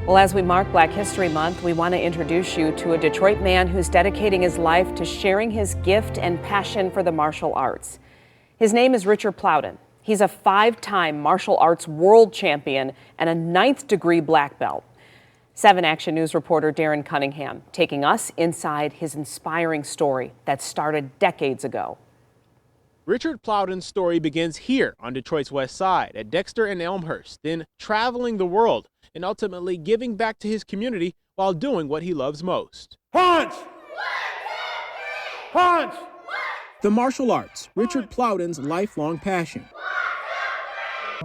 Well, as we mark Black History Month, we want to introduce you to a Detroit man who's dedicating his life to sharing his gift and passion for the martial arts. His name is Richard Plowden. He's a 5-time martial arts world champion and a 9th-degree black belt. 7 Action News reporter Darren Cunningham taking us inside his inspiring story that started decades ago. Richard Plowden's story begins here on Detroit's west side at Dexter and Elmhurst, then traveling the world and ultimately giving back to his community while doing what he loves most. Punch! Punch! The martial arts, Richard Plowden's lifelong passion.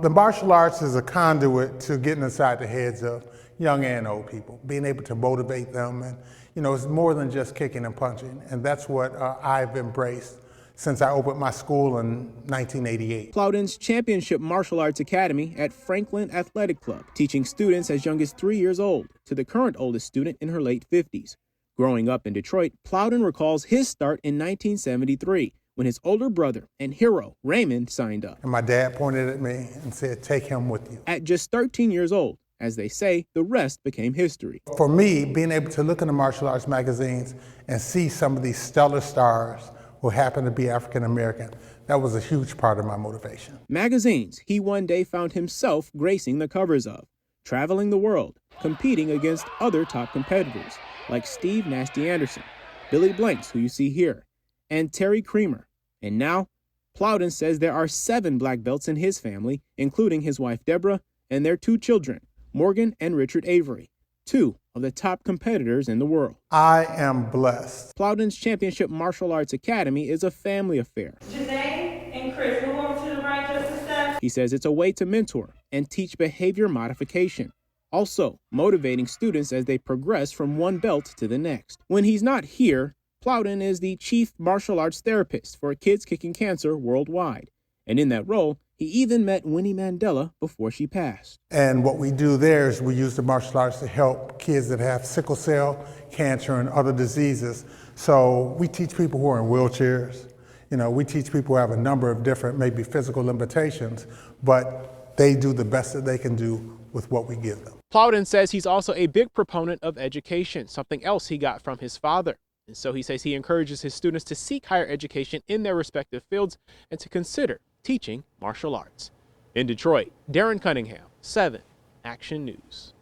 The martial arts is a conduit to getting inside the heads of young and old people, being able to motivate them. And, it's more than just kicking and punching. And that's what I've embraced since I opened my school in 1988. Plowden's Championship Martial Arts Academy at Franklin Athletic Club, teaching students as young as 3 years old to the current oldest student in her late 50s. Growing up in Detroit, Plowden recalls his start in 1973 when his older brother and hero, Raymond, signed up. And my dad pointed at me and said, "Take him with you." At just 13 years old, as they say, the rest became history. For me, being able to look in the martial arts magazines and see some of these stellar stars who happen to be African American, that was a huge part of my motivation. Magazines he one day found himself gracing the covers of, traveling the world, competing against other top competitors like Steve Nasty Anderson, Billy Blanks, who you see here, and Terry Creamer. And now, Plowden says there are 7 black belts in his family, including his wife Deborah and their 2 children, Morgan and Richard Avery, 2 of the top competitors in the world. I am blessed. Plowden's Championship Martial Arts Academy is a family affair. Janae and Chris, move over to the right just a step. He says it's a way to mentor and teach behavior modification, also motivating students as they progress from one belt to the next. When he's not here, Plowden is the chief martial arts therapist for Kids Kicking Cancer worldwide. And in that role, he even met Winnie Mandela before she passed. And what we do there is we use the martial arts to help kids that have sickle cell, cancer, and other diseases. So we teach people who are in wheelchairs. We teach people who have a number of different, maybe physical limitations, but they do the best that they can do with what we give them. Plowden says he's also a big proponent of education, something else he got from his father. And so he says he encourages his students to seek higher education in their respective fields and to consider teaching martial arts. In Detroit, Darren Cunningham, 7 Action News.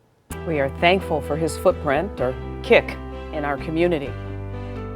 We are thankful for his footprint, or kick, in our community.